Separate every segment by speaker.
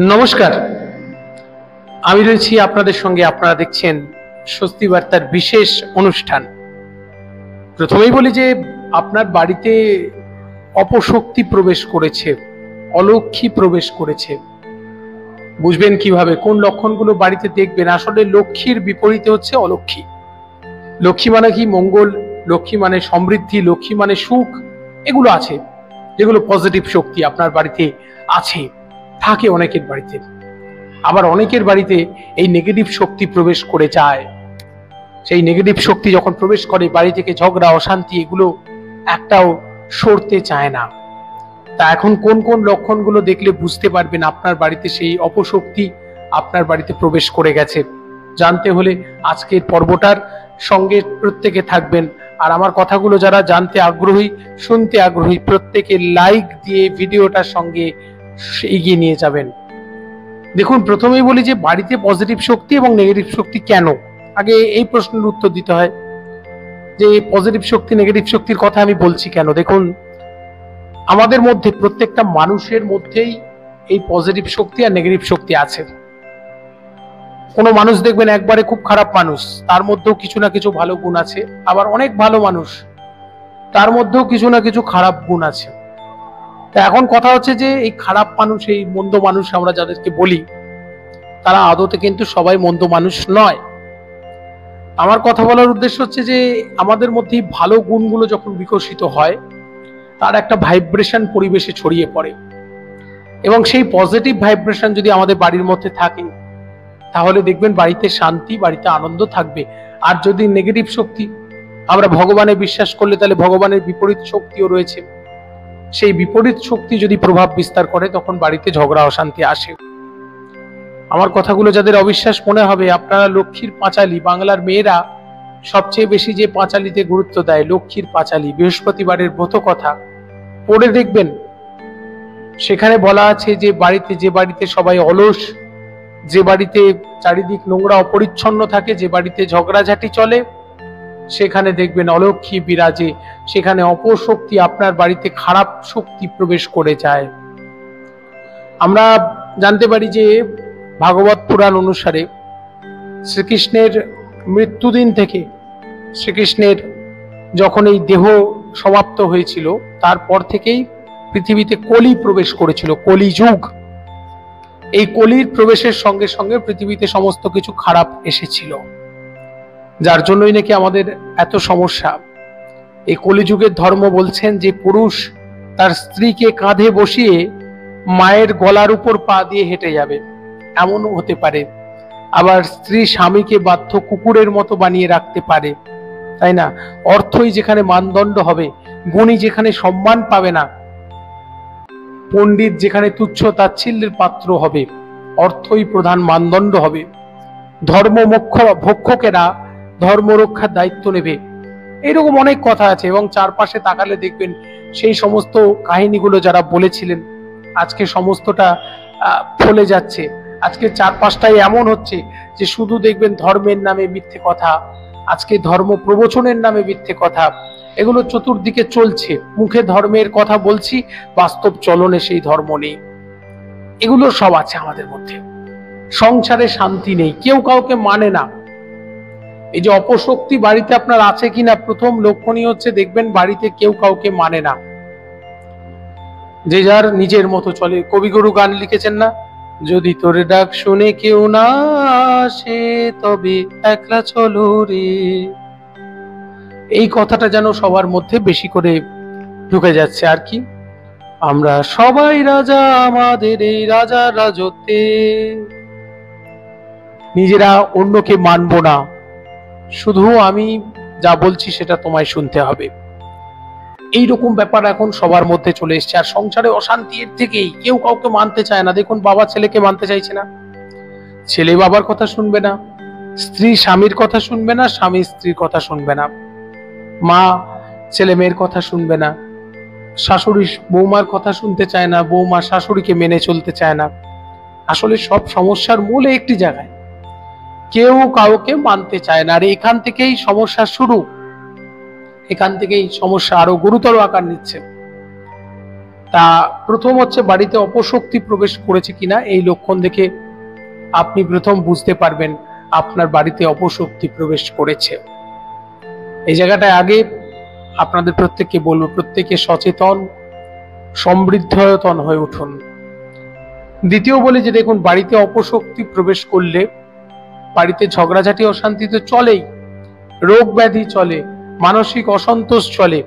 Speaker 1: নমস্কার, আমি রয়েছি আপনাদের সঙ্গে। আপনারা দেখছেন স্বস্তি বার্তার বিশেষ অনুষ্ঠান। প্রথমেই বলি যে আপনার বাড়িতে অপশক্তি প্রবেশ করেছে, অলক্ষ্মী প্রবেশ করেছে। বুঝবেন কিভাবে, কোন লক্ষণগুলো বাড়িতে দেখবেন? আসলে লক্ষ্মীর বিপরীতে হচ্ছে অলক্ষ্মী। লক্ষ্মী মানে কি? মঙ্গল। লক্ষ্মী মানে সমৃদ্ধি, লক্ষ্মী মানে সুখ। এগুলো আছে, যেগুলো পজিটিভ শক্তি আপনার বাড়িতে আছে, থাকে অনেকের বাড়িতে। আবার অনেকের বাড়িতে এই নেগেটিভ শক্তি প্রবেশ করে যায়। সেই নেগেটিভ শক্তি যখন প্রবেশ করে, বাড়ি থেকে ঝগড়া, অশান্তি এগুলো একটাও সরতে চায় না। তা এখন কোন কোন লক্ষণগুলো দেখলে বুঝতে পারবেন আপনার বাড়িতে সেই অপশক্তি আপনার বাড়িতে প্রবেশ করে গেছে? জানতে হলে আজকের পর্বটার সঙ্গে প্রত্যেকে থাকবেন। আর আমার কথাগুলো যারা জানতে আগ্রহী, শুনতে আগ্রহী, প্রত্যেকে লাইক দিয়ে ভিডিওটার সঙ্গে এগিয়ে নিয়ে যাবেন। দেখুন, প্রথমেই বলি যে বাড়িতে পজিটিভ শক্তি এবং নেগেটিভ শক্তি কেন। আগে এই প্রশ্নের উত্তর দিতে হয় যে পজিটিভ শক্তি নেগেটিভ শক্তির কথা আমি বলছি কেন। দেখুন, আমাদের মধ্যে প্রত্যেকটা মানুষের মধ্যেই এই পজিটিভ শক্তি আর নেগেটিভ শক্তি আছে। কোনো মানুষ দেখবেন একবারে খুব খারাপ মানুষ, তার মধ্যেও কিছু না কিছু ভালো গুণ আছে। আবার অনেক ভালো মানুষ, তার মধ্যেও কিছু না কিছু খারাপ গুণ আছে। তা এখন কথা হচ্ছে যে এই খারাপ মানুষ, এই মন্দ মানুষ আমরা যাদেরকে বলি, তারা আদতে কিন্তু সবাই মন্দ মানুষ নয়। আমার কথা বলার উদ্দেশ্য হচ্ছে যে আমাদের মধ্যে ভালো গুণগুলো যখন বিকশিত হয়, তার একটা ভাইব্রেশন পরিবেশে ছড়িয়ে পড়ে, এবং সেই পজিটিভ ভাইব্রেশন যদি আমাদের বাড়ির মধ্যে থাকে, তাহলে দেখবেন বাড়িতে শান্তি, বাড়িতে আনন্দ থাকবে। আর যদি নেগেটিভ শক্তি, আমরা ভগবানে বিশ্বাস করলে তাহলে ভগবানের বিপরীত শক্তিও রয়েছে, সেই বিপরীত শক্তি যদি প্রভাব বিস্তার করে, তখন বাড়িতে ঝগড়া অশান্তি আসে। আমার কথাগুলো যাদের অবিশ্বাস মনে হবে, আপনারা লক্ষ্মীর পাঁচালী, বাংলার মেয়েরা সবচেয়ে বেশি যে পাঁচালীতে গুরুত্ব দেয়, লক্ষ্মীর পাঁচালী, বৃহস্পতিবারের ব্রত কথা পড়ে দেখবেন। সেখানে বলা আছে যে বাড়িতে সবাই অলস, যে বাড়িতে চারিদিক নোংরা অপরিচ্ছন্ন থাকে, যে বাড়িতে ঝগড়াঝাটি চলে, সেখানে দেখবেন অলক্ষ্মী বিরাজে, সেখানে অপশক্তি, আপনার বাড়িতে খারাপ শক্তি প্রবেশ করে যায়। আমরা জানতে পারি যে ভাগবত পুরাণ অনুসারে শ্রীকৃষ্ণের মৃত্যুদিন থেকে, শ্রীকৃষ্ণের যখন এই দেহ সমাপ্ত হয়েছিল, তারপর থেকেই পৃথিবীতে কলি প্রবেশ করেছিল, কলিযুগ। এই কলির প্রবেশের সঙ্গে সঙ্গে পৃথিবীতে সমস্ত কিছু খারাপ এসেছিল, যার জন্যই নাকি আমাদের এত সমস্যা। এই কলিযুগের ধর্ম বলছেন যে পুরুষ তার স্ত্রীকে কাঁধে বসিয়ে মায়ের গলার উপর পা দিয়ে হেঁটে যাবে, এমনও হতে পারে। আবার স্ত্রী স্বামীকে বাধ্য কুকুরের মতো বানিয়ে রাখতে পারে, তাই না? অর্থই যেখানে মানদণ্ড হবে, গুণী যেখানে সম্মান পাবে না, পণ্ডিত যেখানে তুচ্ছ তাচ্ছিল্যের পাত্র হবে, অর্থই প্রধান মানদণ্ড হবে। ধর্ম ভক্ষকেরা ধর্ম রক্ষার দায়িত্ব নেবে, এইরকম অনেক কথা আছে। এবং চারপাশে তাকালে দেখবেন সেই সমস্ত কাহিনীগুলো যারা বলেছিলেন, আজকে সমস্তটা ফলে যাচ্ছে। আজকে চারপাশটাই এমন হচ্ছে যে শুধু দেখবেন ধর্মের নামে মিথ্যে কথা, আজকে ধর্ম প্রবচনের নামে মিথ্যে কথা, এগুলো চতুর্দিকে চলছে। মুখে ধর্মের কথা বলছি, বাস্তব চলনে সেই ধর্ম নেই। এগুলো সব আছে আমাদের মধ্যে। সংসারে শান্তি নেই, কেউ কাউকে মানে না। এই যে অপশক্তি বাড়িতে আপনার আছে কিনা, প্রথম লক্ষণীয় হচ্ছে দেখবেন বাড়িতে কেউ কাউকে মানে না, যে যার নিজের মতো চলে। কবিগুরু গান লিখেছেন না, যদি তোরে ডাক শুনে কেউ না আসে, তবে একলা চলো রে। এই কথাটা যেন সবার মধ্যে বেশি করে ঢুকে যাচ্ছে। আর কি, আমরা সবাই রাজা আমাদের এই রাজার রাজত্বে, নিজেরা অন্যকে মানবো না, শুধু আমি যা বলছি সেটা তোমায় শুনতে হবে, এইরকম ব্যাপার এখন সবার মধ্যে চলে এসছে। আর সংসারে অশান্তি এর থেকেই, কেউ কাউকে মানতে চায় না। দেখুন, বাবা ছেলেকে মানতে চাইছে না, ছেলে বাবার কথা শুনবে না, স্ত্রী স্বামীর কথা শুনবে না, স্বামী স্ত্রীর কথা শুনবে না, মা ছেলে মেয়ের কথা শুনবে না, শাশুড়ি বৌমার কথা শুনতে চায় না, বৌমা শাশুড়িকে মেনে চলতে চায় না। আসলে সব সমস্যার মূল একটি জায়গায়, কেউ কাউকে মানতে চায় না। আর এখান থেকেই সমস্যা শুরু, এখান থেকেই সমস্যা আরো গুরুতর আকার নিচ্ছে। তা প্রথম হচ্ছে বাড়িতে অপশক্তি প্রবেশ করেছে কিনা এই লক্ষণ দেখে আপনি প্রথম বুঝতে পারবেন আপনার বাড়িতে অপশক্তি প্রবেশ করেছে। এই জায়গাটায় আগে আপনাদের প্রত্যেককে বলবো, প্রত্যেকে সচেতন সমৃদ্ধয়তন হয়ে উঠুন। দ্বিতীয় বলি যে দেখুন, বাড়িতে অপশক্তি প্রবেশ করলে বাড়িতে ঝগড়াঝাটি অশান্তি তো চলেই, রোগ ব্যাধি চলে, মানসিক অসন্তোষ চলে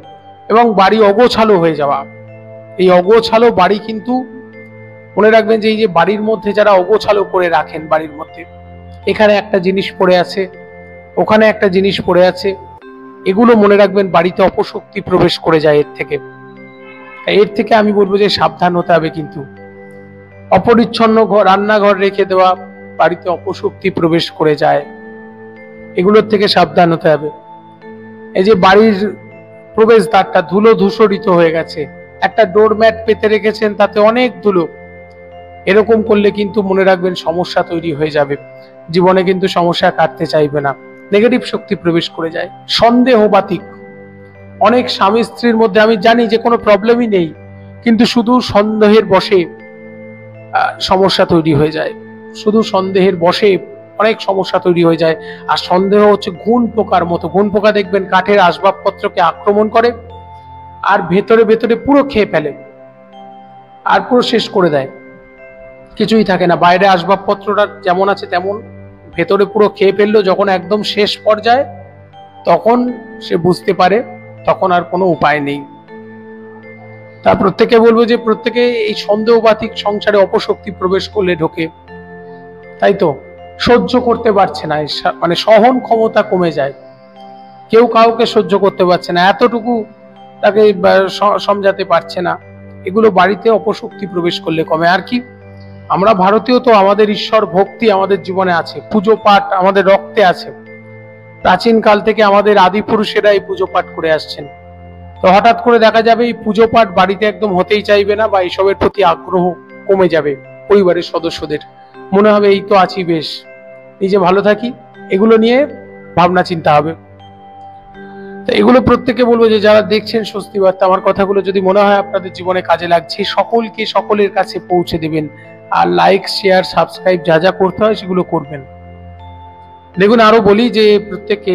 Speaker 1: এবং বাড়ি অগোছালো হয়ে যাওয়া। এই অগোছালো বাড়ি কিন্তু মনে রাখবেন যে এই যে বাড়ির মধ্যে যারা অগোছালো করে রাখেন, বাড়ির মধ্যে এখানে একটা জিনিস পড়ে আছে, ওখানে একটা জিনিস পড়ে আছে, এগুলো মনে রাখবেন বাড়িতে অপশক্তি প্রবেশ করে যায়। এর থেকে আমি বলবো যে সাবধান হতে হবে। কিন্তু অপরিচ্ছন্ন রান্নাঘর রেখে দেওয়া বাড়িতে অপশক্তি প্রবেশ করে যায়, এগুলোর থেকে সাবধান হতে হবে। এই যে বাড়ির প্রবেশদ্বারটা ধুলো ধূসরিত হয়ে গেছে, একটা ডোরম্যাট পেতে রেখেছেন তাতে অনেক ধুলো, এরকম করলে কিন্তু মনে রাখবেন সমস্যা তৈরি হয়ে যাবে, জীবনে কিন্তু সমস্যা কাটতে চাইবে না, নেগেটিভ শক্তি প্রবেশ করে যায়। সন্দেহবাতিক অনেক স্বামী স্ত্রীর মধ্যে আমি জানি যে কোনো প্রবলেমই নেই, কিন্তু শুধু সন্দেহের বশে সমস্যা তৈরি হয়ে যায়, শুধু সন্দেহের বশে অনেক সমস্যা তৈরি হয়ে যায়। আর সন্দেহ হচ্ছে ঘুণ পোকার মতো। ঘুণ পোকা দেখবেন কাঠের আসবাবপত্রকে আক্রমণ করে আর ভেতরে ভেতরে পুরো খেয়ে ফেলে আর পুরো শেষ করে দেয়, কিছুই থাকে না। বাইরে আসবাবপত্রটা যেমন আছে তেমন, ভেতরে পুরো খেয়ে ফেললো। যখন একদম শেষ পর্যায়ে তখন সে বুঝতে পারে, তখন আর কোনো উপায় নেই। তা প্রত্যেকে বলবো যে প্রত্যেকে এই সন্দেহবাতিক সংসারে অপশক্তি প্রবেশ করলে ঢোকে, তাই তো সহ্য করতে পারছে না, মানে সহন ক্ষমতা কমে যায়, কেউ কাউকে সহ্য করতে পারছে না, এতটুকু তাকে সমঝাতে পারছে না। এগুলো বাড়িতে অপশক্তি প্রবেশ করলে কমে। আর কি, আমরা ভারতীয় তো, আমাদের ঈশ্বর ভক্তি আমাদের জীবনে আছে, পুজো পাঠ আমাদের রক্তে আছে, প্রাচীন কাল থেকে আমাদের আদি পুরুষেরা এই পুজো পাঠ করে আসছেন। তো হঠাৎ করে দেখা যাবে এই পুজো পাঠ বাড়িতে একদম হতেই চাইবে না, বা এইসবের প্রতি আগ্রহ কমে যাবে পরিবারের সদস্যদের, মনে হবে এই তো আছি বেশ, নিজে ভালো থাকি, এগুলো নিয়ে ভাবনা চিন্তা হবে। তো এগুলো প্রত্যেকে বলবো যে যারা দেখছেন স্বস্তি বার্তা, আমার কথাগুলো যদি মনে হয় আপনাদের জীবনে কাজে লাগছে, সকলকে সকলের কাছে পৌঁছে দেবেন, আর লাইক শেয়ার সাবস্ক্রাইব যা যা করতে হয় সেগুলো করবেন। দেখুন আরো বলি যে প্রত্যেকে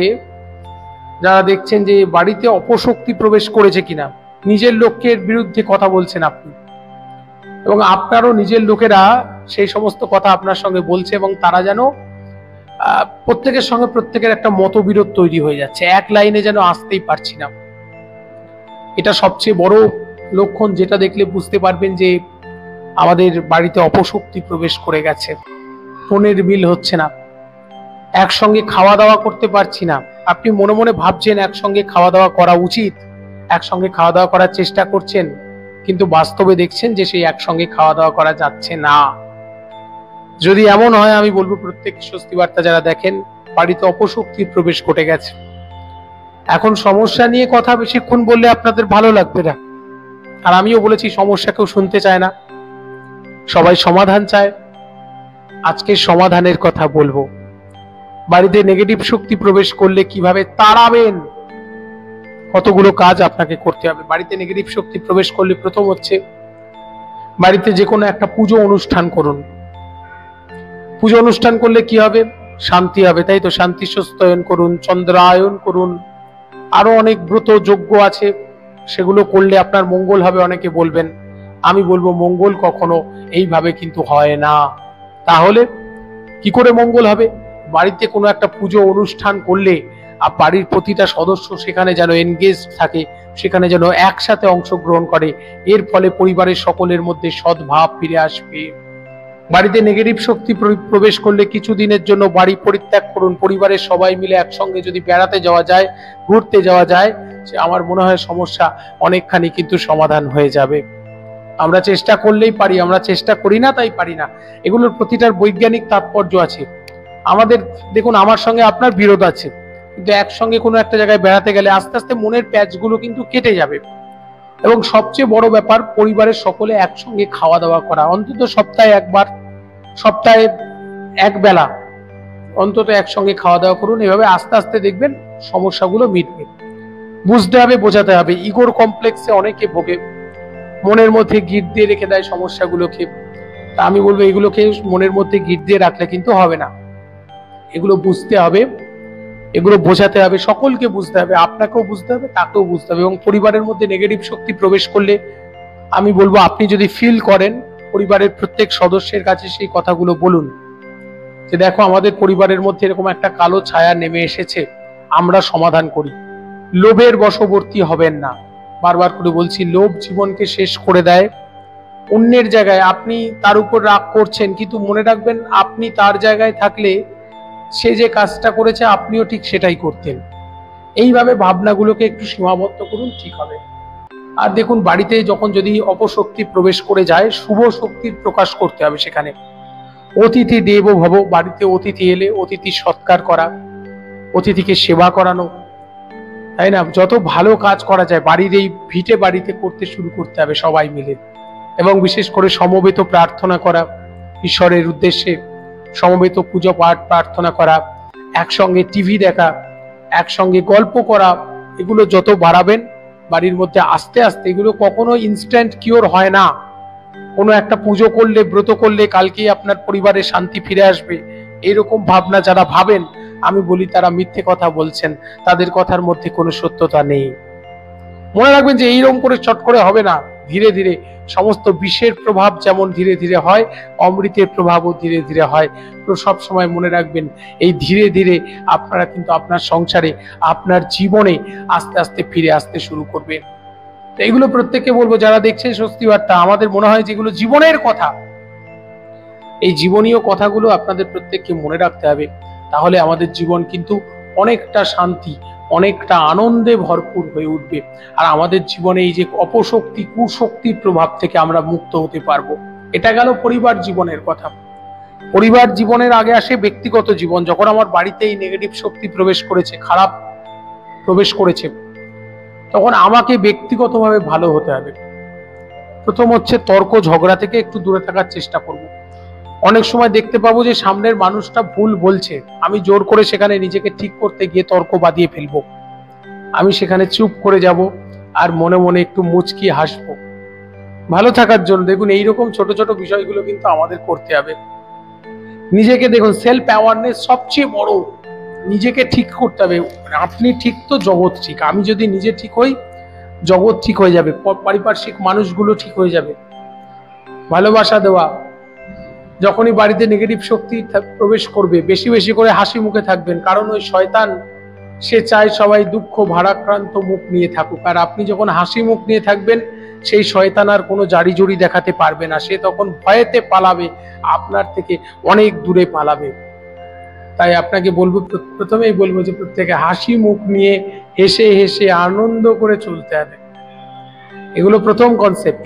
Speaker 1: যারা দেখছেন যে বাড়িতে অপশক্তি প্রবেশ করেছে কিনা, নিজের লোকের বিরুদ্ধে কথা বলছেন আপনি, এবং আপনারও নিজের লোকেরা সেই সমস্ত কথা আপনার সঙ্গে বলছে, এবং তারা যেন প্রত্যেকের সঙ্গে প্রত্যেকের একটা মতবিরোধ তৈরি হয়ে যাচ্ছে, এক লাইনে যেন আসতেই পারছি না। এটা সবচেয়ে বড় লক্ষণ, যেটা দেখলে বুঝতে পারবেন যে আমাদের বাড়িতে অপশক্তি প্রবেশ করে গেছে। ফোনের মিল হচ্ছে না, একসঙ্গে খাওয়া দাওয়া করতে পারছি না। আপনি মনে মনে ভাবছেন একসঙ্গে খাওয়া দাওয়া করা উচিত, একসঙ্গে খাওয়া দাওয়া করার চেষ্টা করছেন, কিন্তু বাস্তবে দেখছেন যে সেই একসঙ্গে খাওয়া দাওয়া করা যাচ্ছে না। যদি এমন হয়, আমি বলবো প্রত্যেক স্বস্তি বার্তা যারা দেখেন, বাড়িতে অপশক্তির প্রবেশ ঘটে গেছে। এখন সমস্যা নিয়ে কথা বেশিক্ষণ বললে আপনাদের ভালো লাগবে না, আর আমিও বলেছি সমস্যা কেউ শুনতে চায় না, সবাই সমাধান চায়। আজকে সমাধানের কথা বলবো। বাড়িতে নেগেটিভ শক্তি প্রবেশ করলে কিভাবে তাড়াবেন, কতগুলো কাজ আপনাকে করতে হবে। বাড়িতে নেগেটিভ শক্তি প্রবেশ করলে প্রথম হচ্ছে বাড়িতে যে কোনো একটা পুজো অনুষ্ঠান করুন। পুজো অনুষ্ঠান করলে কি হবে, শান্তি হবে, তাই তো। শান্তি সস্তয়ন করুন, চন্দ্রায়ন করুন, আরো অনেক ব্রত যজ্ঞ আছে, সেগুলো করলে আপনার মঙ্গল হবে। অনেকে বলবেন, আমি বলবো মঙ্গল কখনো এইভাবে কিন্তু হয় না। তাহলে কি করে মঙ্গল হবে? বাড়িতে কোনো একটা পুজো অনুষ্ঠান করলে বাড়ির প্রতিটা সদস্য সেখানে যেন এনগেজ থাকে, সেখানে যেন একসাথে অংশগ্রহণ করে, এর ফলে পরিবারের সকলের মধ্যে সদ্ভাব ফিরে আসবে। বাড়িতে নেগেটিভ শক্তি প্রবেশ করলে কিছুদিনের জন্য বাড়ি পরিত্যাগ করুন, পরিবারের সবাই মিলে একসঙ্গে যদি বেড়াতে যাওয়া যায়, ঘুরতে যাওয়া যায়, আমার মনে হয় সমস্যা অনেকখানি কিন্তু সমাধান হয়ে যাবে। আমরা চেষ্টা করলেই পারি, আমরা চেষ্টা করি না তাই পারি না। এগুলোর প্রতিটার বৈজ্ঞানিক তাৎপর্য আছে। আমাদের দেখুন, আমার সঙ্গে আপনার বিরোধ আছে, কিন্তু একসঙ্গে কোনো একটা জায়গায় বেড়াতে গেলে আস্তে আস্তে মনের প্যাচগুলো কিন্তু কেটে যাবে। এবং সবচেয়ে বড় ব্যাপার, পরিবারের সকলে একসঙ্গে খাওয়া দাওয়া করা, অন্তত সপ্তাহে একবার, সপ্তাহে এক বেলা অন্তত একসঙ্গে খাওয়া দাওয়া করুন। এভাবে আস্তে আস্তে দেখবেন সমস্যাগুলো মিটবে। বুঝতে হবে, বোঝাতে হবে। ইগোর কমপ্লেক্সে অনেকে ভোগে, মনের মধ্যে গিট দিয়ে রেখে দেয় সমস্যাগুলোকে। তা আমি বলবো এগুলোকে মনের মধ্যে গিট দিয়ে রাখলে কিন্তু হবে না, এগুলো বুঝতে হবে, এগুলো বোঝাতে হবে, সকলকে বুঝতে হবে, আপনাকেও বুঝতে হবে, তাকেও বুঝতে হবে। এবং পরিবারের মধ্যে নেগেটিভ শক্তি প্রবেশ করলে আমি বলবো আপনি যদি ফিল করেন, পরিবারের প্রত্যেক সদস্যের কাছে সেই কথাগুলো বলুন যে দেখো আমাদের পরিবারের মধ্যে এরকম একটা কালো ছায়া নেমে এসেছে, আমরা সমাধান করি। লোভের বশবর্তী হবেন না, বারবার করে বলছি, লোভ জীবনকে শেষ করে দেয়। অন্যের জায়গায় আপনি তার উপর রাগ করছেন, কিন্তু মনে রাখবেন আপনি তার জায়গায় থাকলে সে যে কাজটা করেছে আপনিও ঠিক সেটাই করতেন। এইভাবে ভাবনাগুলোকে একটু সীমাবদ্ধ করুন, ঠিক হবে। আর দেখুন বাড়িতে যখন যদি অপশক্তি প্রবেশ করে যায়, শুভ শক্তির প্রকাশ করতে হবে সেখানে। অতিথি দেবো ভব, বাড়িতে অতিথি এলে অতিথি সৎকার করা, অতিথিকে সেবা করানো, তাই না? যত ভালো কাজ করা যায় বাড়ির এই ভিটে বাড়িতে করতে শুরু করতে হবে সবাই মিলে। এবং বিশেষ করে সমবেত প্রার্থনা করা, ঈশ্বরের উদ্দেশ্যে সমবেত পুজো পাঠ প্রার্থনা করা, একসঙ্গে টিভি দেখা, একসঙ্গে গল্প করা, এগুলো যত বাড়াবেন বাড়ির মধ্যে আস্তে আস্তে, এগুলো কখনো ইনস্ট্যান্ট কিওর হয় না। কোনো একটা পুজো করলে, ব্রত করলে কালকেই আপনার পরিবারে শান্তি ফিরে আসবে, এরকম ভাবনা যারা ভাবেন, আমি বলি তারা মিথ্যে কথা বলছেন, তাদের কথার মধ্যে কোনো সত্যতা নেই। মনে রাখবেন যে এইরকম করে চট করে হবে না, ধীরে ধীরে। সমস্ত বিষের প্রভাব যেমন ধীরে ধীরে হয়, অমৃতের প্রভাবও ধীরে ধীরে হয়। তো সব সময় মনে রাখবেন এই ধীরে ধীরে আপনারা কিন্তু আপনার সংসারে, আপনার জীবনে আস্তে আস্তে ফিরে আসতে শুরু করবেন। তো এগুলো প্রত্যেককে বলবো যারা দেখছে স্বস্তি বার্তা, আমাদের মনে হয় যেগুলো জীবনের কথা, এই জীবনীয় কথাগুলো আপনাদের প্রত্যেককে মনে রাখতে হবে। তাহলে আমাদের জীবন কিন্তু অনেকটা শান্তি, অনেকটা আনন্দে ভরপুর হয়ে উঠবে। আর আমাদের জীবনে এই যে অপশক্তি, কুশক্তির প্রভাব থেকে আমরা মুক্ত হতে পারবো। এটা গেল পরিবার জীবনের কথা। পরিবার জীবনের আগে আসে ব্যক্তিগত জীবন। যখন আমার বাড়িতে এই নেগেটিভ শক্তি প্রবেশ করেছে, খারাপ প্রবেশ করেছে, তখন আমাকে ব্যক্তিগতভাবে ভালো হতে হবে। প্রথম হচ্ছে তর্ক ঝগড়া থেকে একটু দূরে থাকার চেষ্টা করব। অনেক সময় দেখতে পাবো যে সামনের মানুষটা ভুল বলছে, আমি জোর করে সেখানে নিজেকে ঠিক করতে গিয়ে তর্ক বাঁধিয়ে ফেলবো। আমি সেখানে চুপ করে যাব আর মনে মনে একটু মুচকি হাসবো ভালো থাকার জন্য। দেখুন এইরকম ছোট ছোট বিষয়গুলো কিন্তু আমাদের করতে হবে। নিজেকে দেখুন, সেলফ অ্যাওয়ারনেস সবচেয়ে বড়। নিজেকে ঠিক করতে হবে। আপনি ঠিক তো জগৎ ঠিক। আমি যদি নিজে ঠিক হই, জগৎ ঠিক হয়ে যাবে, পারিপার্শ্বিক মানুষগুলো ঠিক হয়ে যাবে। ভালোবাসা দেওয়া। যখনই বাড়িতে নেগেটিভ শক্তি প্রবেশ করবে, বেশি বেশি করে হাসি মুখে থাকবেন, কারণ ওই শয়তান সে চায় সবাই দুঃখ ভারাক্রান্ত মুখ নিয়ে থাকুক। আর আপনি যখন হাসি মুখ নিয়ে থাকবেন, সেই শয়তান আর কোনো জারি জড়ি দেখাতে পারবে না। সে তখন ভয়েতে পালাবে, আপনার থেকে অনেক দূরে পালাবে। তাই আপনাকে বলবো, প্রথমেই বলবো যে প্রত্যেকে হাসি মুখ নিয়ে হেসে হেসে আনন্দ করে চলতে হবে। এগুলো প্রথম কনসেপ্ট।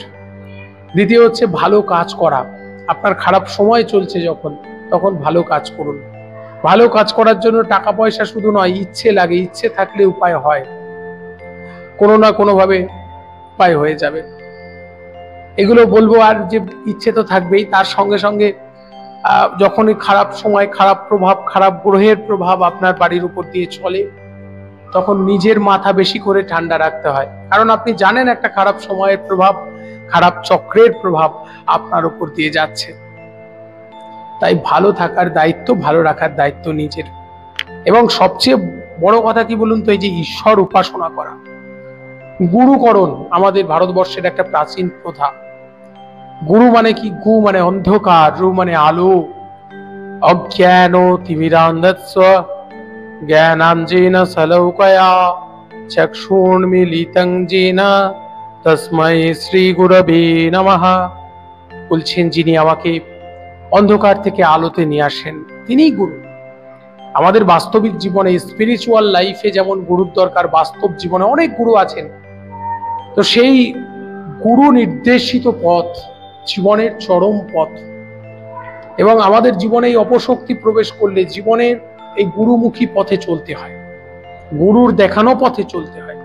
Speaker 1: দ্বিতীয় হচ্ছে ভালো কাজ করা। আপনার খারাপ সময় চলছে যখন, তখন ভালো কাজ করুন। ভালো কাজ করার জন্য টাকা পয়সা শুধু নয়, ইচ্ছে লাগে। ইচ্ছে থাকলে উপায় হয়, কোনো না কোনো ভাবে উপায় হয়ে যাবে। এগুলো বলবো। আর যে ইচ্ছে তো থাকবেই, তার সঙ্গে সঙ্গে যখনই খারাপ সময়, খারাপ প্রভাব, খারাপ গ্রহের প্রভাব আপনার বাড়ির উপর দিয়ে চলে, তখন নিজের মাথা বেশি করে ঠান্ডা রাখতে হয়। কারণ আপনি জানেন একটা খারাপ সময়ের প্রভাব, খারাপ চক্রের প্রভাব আপনার উপর দিয়ে যাচ্ছে। তাই ভালো থাকার দায়িত্ব, ভালো রাখার দায়িত্ব নিজের। এবং সবচেয়ে বড় কথা কি বলুন তো, এই যে ঈশ্বর উপাসনা করা, গুরুকরণ আমাদের ভারতবর্ষের একটা প্রাচীন প্রথা। গুরু মানে কি? গু মানে অন্ধকার, রু মানে আলো। অজ্ঞান তিমিরান্ধস্য জ্ঞানাঞ্জেন সলৌকয়া চক্ষুর্মিলিতং যেন তস্मै শ্রী গুরবে নমঃ। বলছেন যিনি আমাকে অন্ধকার থেকে আলোতে নিয়ে আসেন, তিনিই গুরু। আমাদের বাস্তবিক জীবনে, স্পিরিচুয়াল লাইফে যেমন গুরুর দরকার, বাস্তব জীবনে অনেক গুরু আছেন। তো সেই গুরু নির্দেশিত পথ জীবনের চরম পথ। এবং আমাদের জীবনে এই অপশক্তি প্রবেশ করলে জীবনের এই গুরুমুখী পথে চলতে হয়, গুরুর দেখানো পথে চলতে হয়,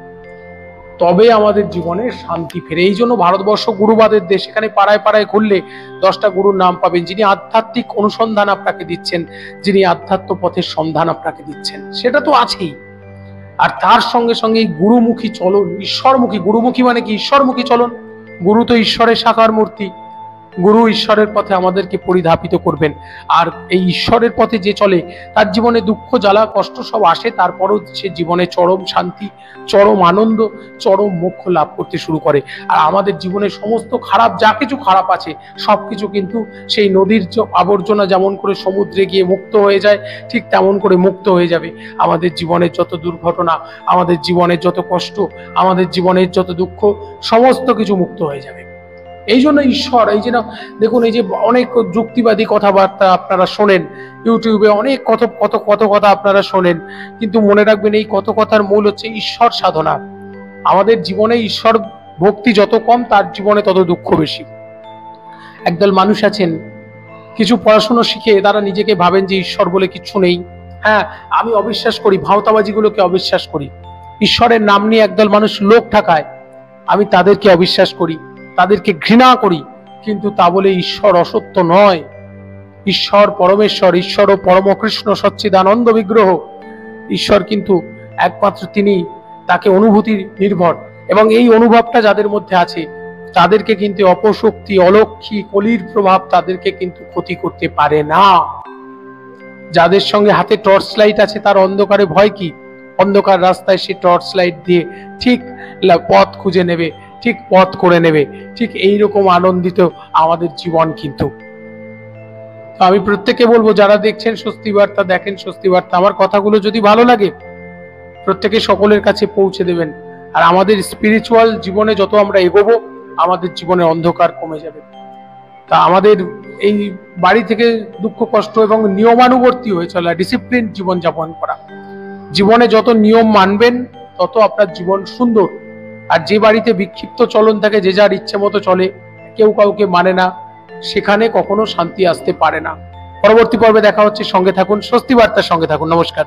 Speaker 1: তবে আমাদের জীবনে শান্তি ফেরে। এই জন্য ভারতবর্ষ গুরুবাদের দেশ। এখানে পাড়ায় পাড়ায় ঘুরলে 10টা গুরুর নাম পাবেন, যিনি আধ্যাত্মিক অনুসন্ধান আপনাকে দিচ্ছেন, যিনি আধ্যাত্ম পথের সন্ধান আপনাকে দিচ্ছেন, সেটা তো আছেই। আর তার সঙ্গে সঙ্গে এই গুরুমুখী চলন, ঈশ্বরমুখী। গুরুমুখী মানে কি? ঈশ্বরমুখী চলন। গুরু তো ঈশ্বরের সাকার মূর্তি। গুরু ঈশ্বরের পথে আমাদেরকে পরিধাপিত করবেন। আর এই ঈশ্বরের পথে যে চলে তার জীবনে দুঃখ জ্বালা কষ্ট সব আসে, তারপরও সে জীবনে চরম শান্তি, চরম আনন্দ, চরম মোক্ষ লাভ করতে শুরু করে। আর আমাদের জীবনে সমস্ত খারাপ যা কিছু খারাপ আছে সবকিছু কিন্তু সেই নদীর আবর্জনা যেমন করে সমুদ্রে গিয়ে মুক্ত হয়ে যায়, ঠিক তেমন করে মুক্ত হয়ে যাবে আমাদের জীবনের যত দুর্ঘটনা, আমাদের জীবনের যত কষ্ট, আমাদের জীবনের যত দুঃখ, সমস্ত কিছু মুক্ত হয়ে যাবে। এই জন্য ঈশ্বর, এই যে দেখুন, এই যে অনেক যুক্তিবাদী কথাবার্তা আপনারা শোনেন ইউটিউবে, অনেক কত কত কত কথা আপনারা শোনেন, কিন্তু মনে রাখবেন এই কত কথার মূল হচ্ছে ঈশ্বর সাধনা। আমাদের জীবনে ঈশ্বর ভক্তি যত কম, তার জীবনে তত দুঃখ বেশি। একদল মানুষ আছেন কিছু পড়াশোনা শিখে তারা নিজেকে ভাবেন যে ঈশ্বর বলে কিছু নেই। হ্যাঁ, আমি অবিশ্বাস করি, ভাওতাবাজিগুলোকে অবিশ্বাস করি। ঈশ্বরের নাম নিয়ে একদল মানুষ লোক ঠকায়, আমি তাদেরকে অবিশ্বাস করি, তাদেরকে ঘৃণা করি, কিন্তু তা বলে ঈশ্বর অসত্য নয়। ঈশ্বর পরমেশ্বর, ঈশ্বর ও পরম কৃষ্ণ সচ্চিদানন্দ বিগ্রহ। ঈশ্বর কিন্তু একমাত্র তিনি, তাকে অনুভূতি নির্ভর, এবং এই অনুভবটা যাদের মধ্যে আছে তাদেরকে কিন্তু অপশক্তি, অলক্ষী, কলির প্রভাব তাদেরকে কিন্তু ক্ষতি করতে পারে না। যাদের সঙ্গে হাতে টর্চ লাইট আছে তার অন্ধকারে ভয় কি? অন্ধকার রাস্তায় সে টর্চ লাইট দিয়ে ঠিক পথ খুঁজে নেবে, ঠিক পথ করে নেবে। ঠিক এইরকম আনন্দিত আমাদের জীবন। কিন্তু আমি প্রত্যেককে বলবো, যারা দেখছেন স্বস্তি বার্তা, দেখেন স্বস্তি বার্তা, আমার কথাগুলো যদি ভালো লাগে প্রত্যেকে সকলের কাছে পৌঁছে দেবেন। আর আমাদের স্পিরিচুয়াল জীবনে যত আমরা এগোবো আমাদের জীবনের অন্ধকার কমে যাবে। তা আমাদের এই বাড়ি থেকে দুঃখ কষ্ট এবং নিয়মানুবর্তী হয়ে চলা, ডিসিপ্লিন জীবন যাপন করা, জীবনে যত নিয়ম মানবেন তত আপনার জীবন সুন্দর। আর যে বাড়িতে বিক্ষিপ্ত চলন থাকে, যে যার ইচ্ছে মতো চলে, কেউ কাউকে মানে না, সেখানে কখনো শান্তি আসতে পারে না। পরবর্তী পর্বে দেখা হচ্ছে, সঙ্গে থাকুন, স্বস্তি বার্তার সঙ্গে থাকুন। নমস্কার।